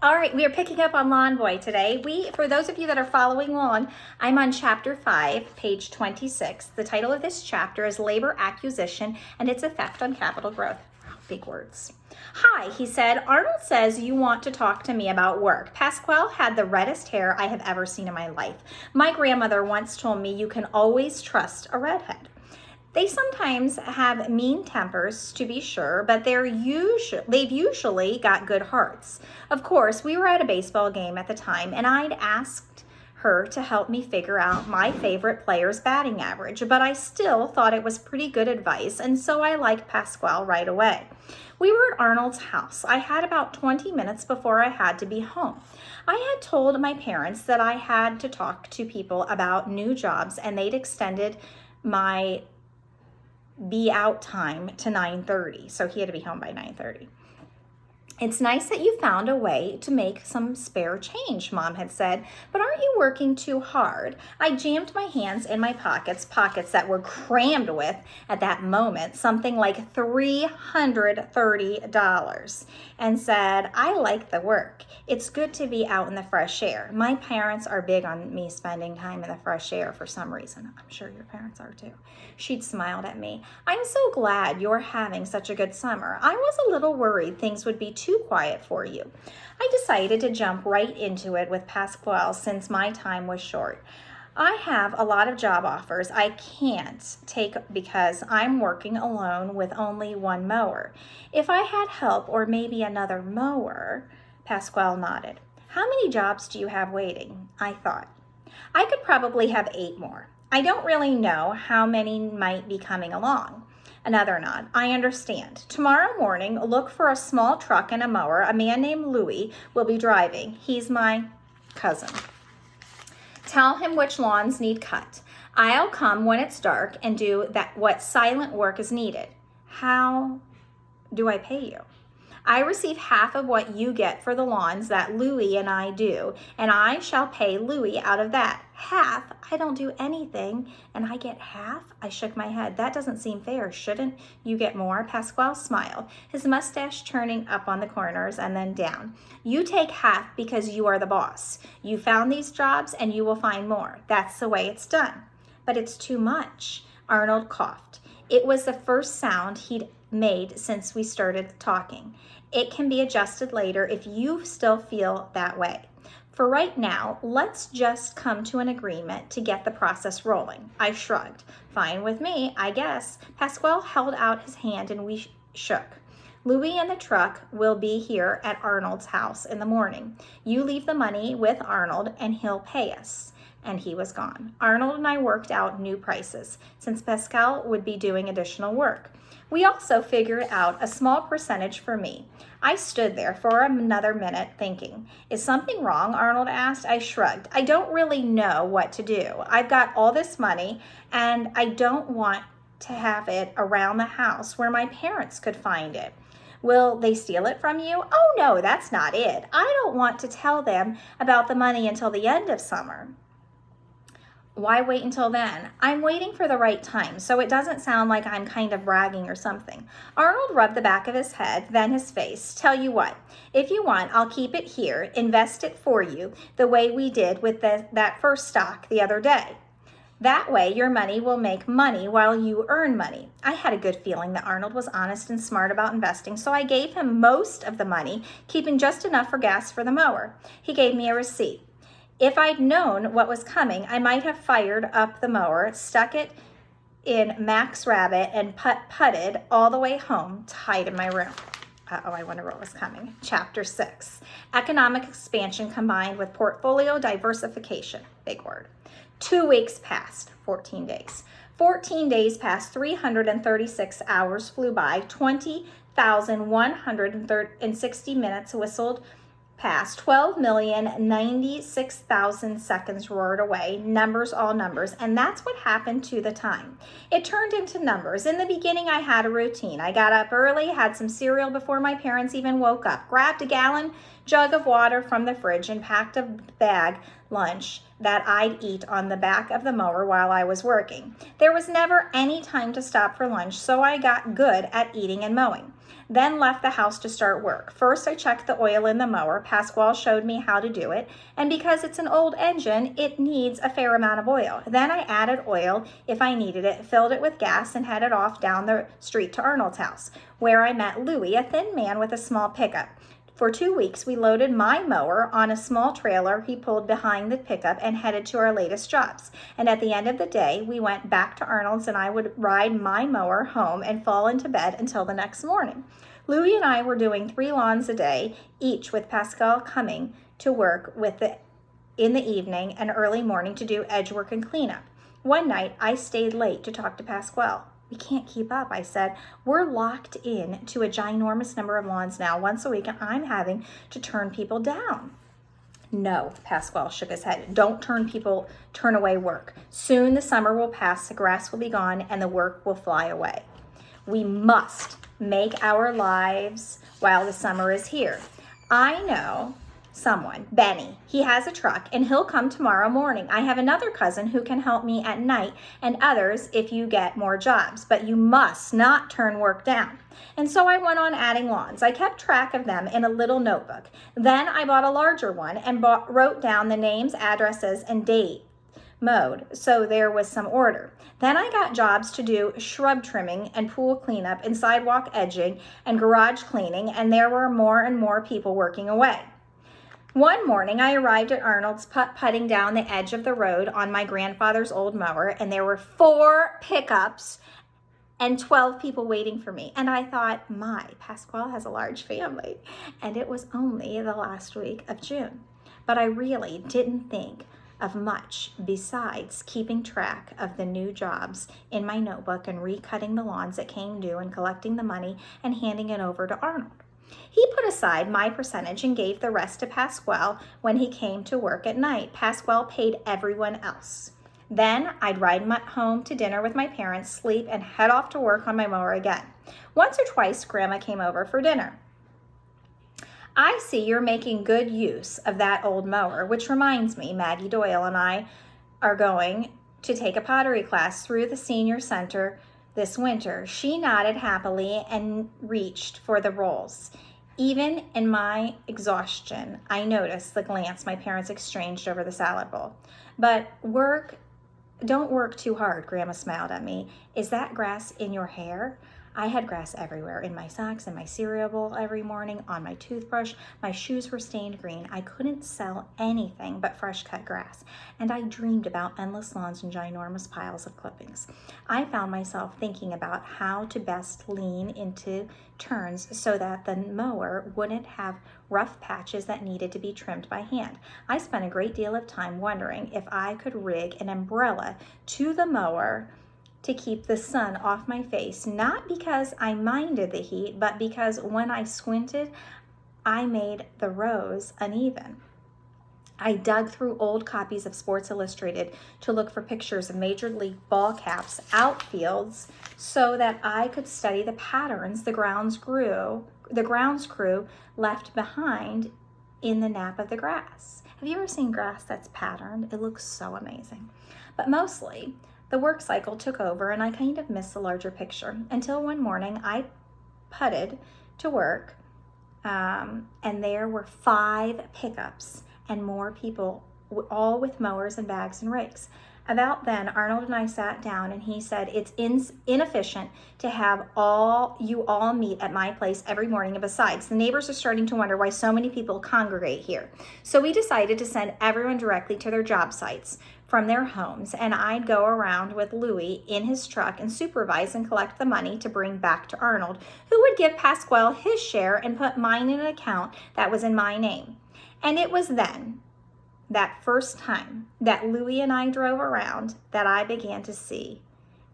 All right, we are picking up on LawnBoy today. For those of you that are following along, I'm on chapter 5, page 26. The title of this chapter is Labor Acquisition and its Effect on Capital Growth. Big words. Hi, he said. Arnold says you want to talk to me about work. Pasquale had the reddest hair I have ever seen in my life. My grandmother once told me you can always trust a redhead. They sometimes have mean tempers, to be sure, but they've usually got good hearts. Of course, we were at a baseball game at the time, and I'd asked her to help me figure out my favorite player's batting average, but I still thought it was pretty good advice, and so I liked Pasquale right away. We were at Arnold's house. I had about 20 minutes before I had to be home. I had told my parents that I had to talk to people about new jobs, and they'd extended my be out time to 9:30, so he had to be home by 9:30. It's nice that you found a way to make some spare change, Mom had said, but aren't you working too hard? I jammed my hands in my pockets that were crammed with, at that moment, something like $330, and said, I like the work. It's good to be out in the fresh air. My parents are big on me spending time in the fresh air for some reason. I'm sure your parents are too. She'd smiled at me. I'm so glad you're having such a good summer. I was a little worried things would be too quiet for you. I decided to jump right into it with Pasquale since my time was short. I have a lot of job offers I can't take because I'm working alone with only one mower. If I had help or maybe another mower, Pasquale nodded. How many jobs do you have waiting? I thought. I could probably have 8 more. I don't really know how many might be coming along. Another nod. I understand. Tomorrow morning, look for a small truck and a mower. A man named Louis will be driving. He's my cousin. Tell him which lawns need cut. I'll come when it's dark and do what silent work is needed. How do I pay you? I receive half of what you get for the lawns that Louis and I do, and I shall pay Louis out of that. Half? I don't do anything, and I get half? I shook my head. That doesn't seem fair. Shouldn't you get more? Pasquale smiled, his mustache turning up on the corners and then down. You take half because you are the boss. You found these jobs, and you will find more. That's the way it's done. But it's too much. Arnold coughed. It was the first sound he'd made since we started talking. It can be adjusted later if you still feel that way. For right now, let's just come to an agreement to get the process rolling. I shrugged. Fine with me, I guess. Pasquale held out his hand and we shook. Louis and the truck will be here at Arnold's house in the morning. You leave the money with Arnold and he'll pay us. And he was gone. Arnold and I worked out new prices since Pasquale would be doing additional work. We also figured out a small percentage for me. I stood there for another minute thinking. Is something wrong? Arnold asked. I shrugged. I don't really know what to do. I've got all this money and I don't want to have it around the house where my parents could find it. Will they steal it from you? Oh no, that's not it. I don't want to tell them about the money until the end of summer. Why wait until then? I'm waiting for the right time, so it doesn't sound like I'm kind of bragging or something. Arnold rubbed the back of his head, then his face. Tell you what, if you want, I'll keep it here, invest it for you, the way we did with that first stock the other day. That way, your money will make money while you earn money. I had a good feeling that Arnold was honest and smart about investing, so I gave him most of the money, keeping just enough for gas for the mower. He gave me a receipt. If I'd known what was coming, I might have fired up the mower, stuck it in Mac's Rabbit, and putted all the way home to hide in my room. I wonder what was coming. Chapter 6, Economic Expansion Combined with Portfolio Diversification. Big word. 2 weeks passed, 14 days. 14 days passed, 336 hours flew by, 20,160 minutes whistled past, 12,096,000 seconds roared away, numbers, all numbers, and that's what happened to the time. It turned into numbers. In the beginning, I had a routine. I got up early, had some cereal before my parents even woke up, grabbed a gallon jug of water from the fridge and packed a bag lunch that I'd eat on the back of the mower while I was working. There was never any time to stop for lunch, so I got good at eating and mowing. Then left the house to start work. First, I checked the oil in the mower. Pasquale showed me how to do it, and because it's an old engine, it needs a fair amount of oil. Then I added oil if I needed it, filled it with gas, and headed off down the street to Arnold's house, where I met Louie, a thin man with a small pickup. For 2 weeks, we loaded my mower on a small trailer he pulled behind the pickup and headed to our latest jobs. And at the end of the day, we went back to Arnold's and I would ride my mower home and fall into bed until the next morning. Louie and I were doing 3 lawns a day, each with Pascal coming to work in the evening and early morning to do edge work and cleanup. One night, I stayed late to talk to Pasquale. We can't keep up, I said. We're locked in to a ginormous number of lawns now once a week, and I'm having to turn people down. No, Pasquale shook his head. Don't turn away work. Soon the summer will pass, the grass will be gone, and the work will fly away. We must make our lives while the summer is here. I know someone, Benny. He has a truck and he'll come tomorrow morning. I have another cousin who can help me at night and others if you get more jobs, but you must not turn work down. And so I went on adding lawns. I kept track of them in a little notebook. Then I bought a larger one and wrote down the names, addresses, and date mowed, so there was some order. Then I got jobs to do shrub trimming and pool cleanup and sidewalk edging and garage cleaning, and there were more and more people working away. One morning, I arrived at Arnold's putting down the edge of the road on my grandfather's old mower, and there were 4 pickups and 12 people waiting for me. And I thought, Pasquale has a large family. And it was only the last week of June. But I really didn't think of much besides keeping track of the new jobs in my notebook and recutting the lawns that came due and collecting the money and handing it over to Arnold. He put aside my percentage and gave the rest to Pasquale when he came to work at night. Pasquale paid everyone else. Then I'd ride home to dinner with my parents, sleep, and head off to work on my mower again. Once or twice, Grandma came over for dinner. I see you're making good use of that old mower, which reminds me, Maggie Doyle and I are going to take a pottery class through the senior center this winter. She nodded happily and reached for the rolls. Even in my exhaustion, I noticed the glance my parents exchanged over the salad bowl. But don't work too hard, Grandma smiled at me. Is that grass in your hair? I had grass everywhere, in my socks, in my cereal bowl every morning, on my toothbrush. My shoes were stained green. I couldn't sell anything but fresh cut grass, and I dreamed about endless lawns and ginormous piles of clippings. I found myself thinking about how to best lean into turns so that the mower wouldn't have rough patches that needed to be trimmed by hand. I spent a great deal of time wondering if I could rig an umbrella to the mower to keep the sun off my face, not because I minded the heat, but because when I squinted, I made the rows uneven. I dug through old copies of Sports Illustrated to look for pictures of Major League ball caps, outfields, so that I could study the patterns the grounds crew left behind in the nap of the grass. Have you ever seen grass that's patterned? It looks so amazing. But mostly, the work cycle took over and I kind of missed the larger picture until one morning I putted to work and there were 5 pickups and more people, all with mowers and bags and rakes. About then, Arnold and I sat down and he said, it's inefficient to have you all meet at my place every morning. And besides, the neighbors are starting to wonder why so many people congregate here. So we decided to send everyone directly to their job sites from their homes, and I'd go around with Louie in his truck and supervise and collect the money to bring back to Arnold, who would give Pasquale his share and put mine in an account that was in my name. And it was then, that first time that Louie and I drove around, that I began to see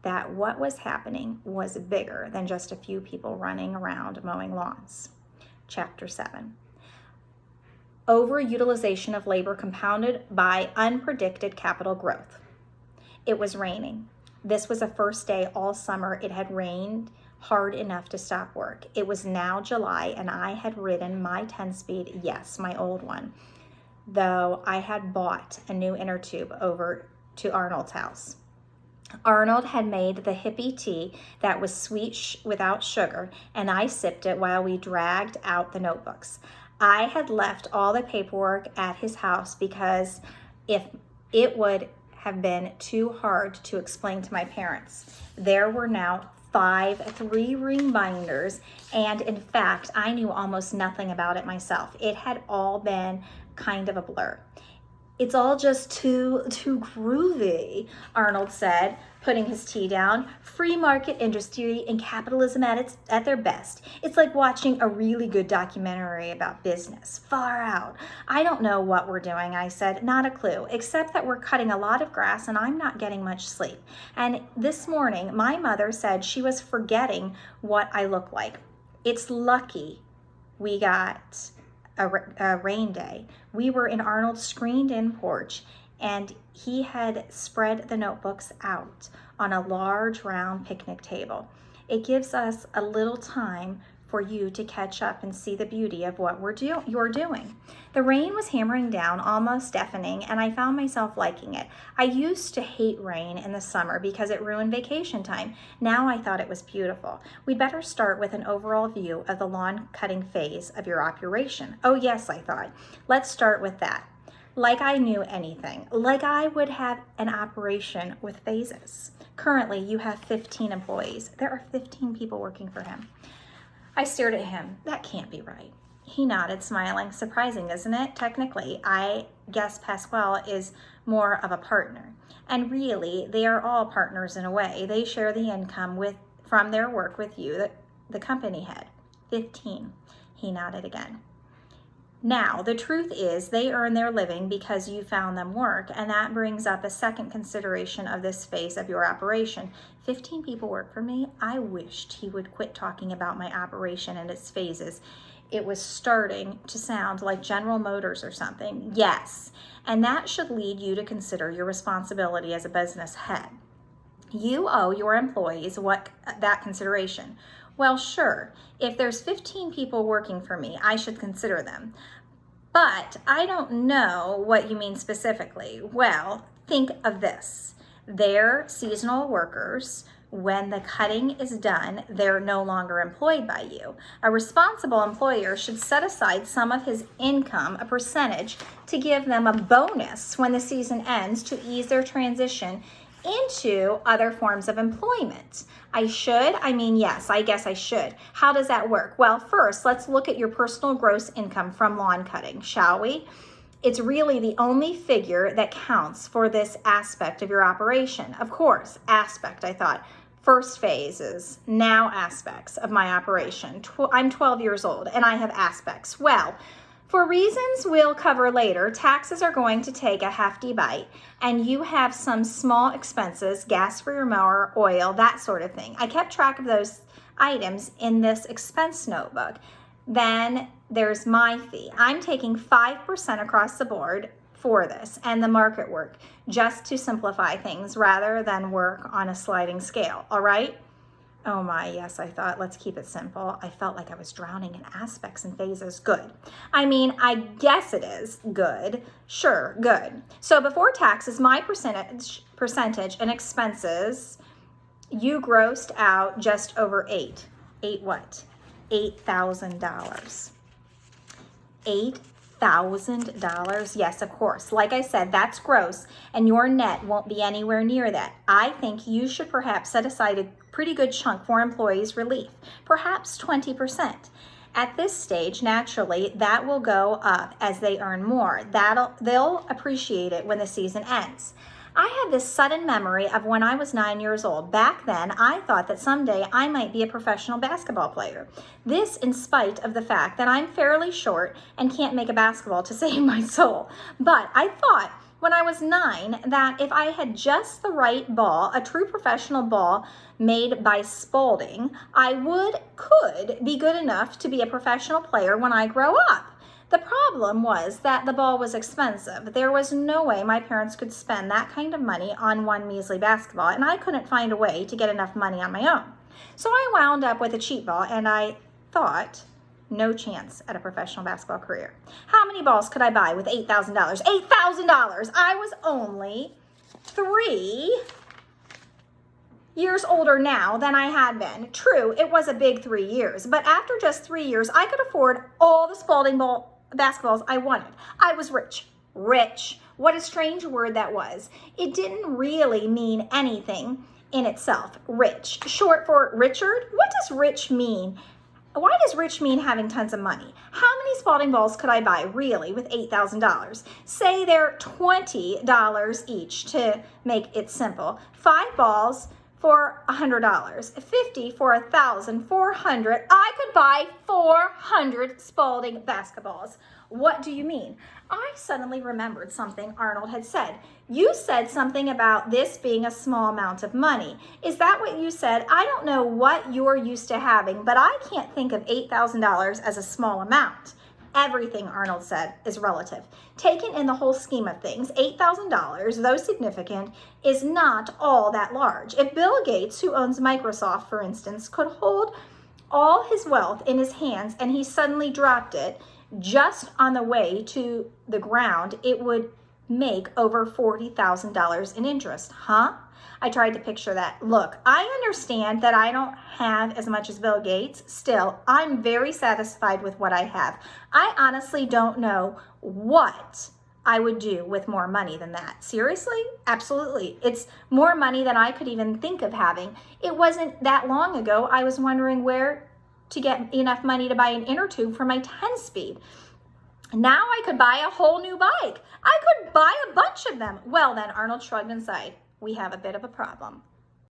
that what was happening was bigger than just a few people running around mowing lawns. Chapter 7. Overutilization of labor compounded by unpredicted capital growth. It was raining. This was the first day all summer it had rained hard enough to stop work. It was now July and I had ridden my 10-speed, yes, my old one, though I had bought a new inner tube over to Arnold's house. Arnold had made the hippie tea that was sweet without sugar, and I sipped it while we dragged out the notebooks. I had left all the paperwork at his house because if it would have been too hard to explain to my parents. There were now 5 3-ring binders, and in fact, I knew almost nothing about it myself. It had all been kind of a blur. It's all just too groovy, Arnold said, putting his tea down. Free market industry and capitalism at their best. It's like watching a really good documentary about business. Far out. I don't know what we're doing, I said. Not a clue, except that we're cutting a lot of grass and I'm not getting much sleep. And this morning, my mother said she was forgetting what I look like. It's lucky we got a rain day. We were in Arnold's screened-in porch, and he had spread the notebooks out on a large round picnic table. It gives us a little time for you to catch up and see the beauty of what you're doing. The rain was hammering down, almost deafening, and I found myself liking it. I used to hate rain in the summer because it ruined vacation time. Now I thought it was beautiful. We'd better start with an overall view of the lawn cutting phase of your operation. Oh yes, I thought. Let's start with that. Like I knew anything. Like I would have an operation with phases. Currently, you have 15 employees. There are 15 people working for him. I stared at him. That can't be right. He nodded, smiling. Surprising, isn't it? Technically, I guess Pasquale is more of a partner. And really, they are all partners in a way. They share the income from their work with you, the company head. 15. He nodded again. Now, the truth is they earn their living because you found them work, and that brings up a second consideration of this phase of your operation. 15 people work for me. I wished he would quit talking about my operation and its phases. It was starting to sound like General Motors or something. Yes, and that should lead you to consider your responsibility as a business head. You owe your employees that consideration. Well, sure, if there's 15 people working for me, I should consider them. But I don't know what you mean specifically. Well, think of this. They're seasonal workers. When the cutting is done, they're no longer employed by you. A responsible employer should set aside some of his income, a percentage, to give them a bonus when the season ends to ease their transition into other forms of employment. Yes, I guess I should. How does that work? Well, first, let's look at your personal gross income from lawn cutting, shall we? It's really the only figure that counts for this aspect of your operation. Of course, aspect, I thought. First phase is now aspects of my operation. I'm 12 years old and I have aspects. Well, for reasons we'll cover later, taxes are going to take a hefty bite, and you have some small expenses, gas for your mower, oil, that sort of thing. I kept track of those items in this expense notebook. Then there's my fee. I'm taking 5% across the board for this and the market work, just to simplify things rather than work on a sliding scale, all right? Oh my, yes, I thought, let's keep it simple. I felt like I was drowning in aspects and phases. Good. I guess it is good. Sure, good. So before taxes, my percentage and expenses, you grossed out just over $8,000. $8,000? Yes, of course. Like I said, that's gross, and your net won't be anywhere near that. I think you should perhaps set aside a pretty good chunk for employees' relief, perhaps 20%. At this stage, naturally, that will go up as they earn more. They'll appreciate it when the season ends. I had this sudden memory of when I was 9 years old. Back then, I thought that someday I might be a professional basketball player. This in spite of the fact that I'm fairly short and can't make a basketball to save my soul. But I thought when I was 9 that if I had just the right ball, a true professional ball made by Spalding, I could be good enough to be a professional player when I grow up. The problem was that the ball was expensive. There was no way my parents could spend that kind of money on one measly basketball, and I couldn't find a way to get enough money on my own. So I wound up with a cheap ball, and I thought, No chance at a professional basketball career. How many balls could I buy with $8,000? $8,000! I was only 3 years older now than I had been. True, it was a big 3 years, but after just 3 years, I could afford all the Spalding ball basketballs I wanted. I was rich. Rich. What a strange word that was. It didn't really mean anything in itself. Rich. Short for Richard? What does rich mean? Why does rich mean having tons of money? How many Spalding balls could I buy really with $8,000? Say they're $20 each to make it simple. 5 balls for $100, 50 for 1,000, 400. I could buy 400 Spalding basketballs. What do you mean? I suddenly remembered something Arnold had said. You said something about this being a small amount of money. Is that what you said? I don't know what you're used to having, but I can't think of $8,000 as a small amount. Everything, Arnold said, is relative. Taken in the whole scheme of things, $8,000, though significant, is not all that large. If Bill Gates, who owns Microsoft, for instance, could hold all his wealth in his hands and he suddenly dropped it just on the way to the ground, it would make over $40,000 in interest. Huh? I tried to picture that. Look, I understand that I don't have as much as Bill Gates. Still, I'm very satisfied with what I have. I honestly don't know what I would do with more money than that. Seriously? Absolutely. It's more money than I could even think of having. It wasn't that long ago I was wondering where to get enough money to buy an inner tube for my 10-speed. Now I could buy a whole new bike. I could buy a bunch of them. Well then, Arnold shrugged and sighed. We have a bit of a problem.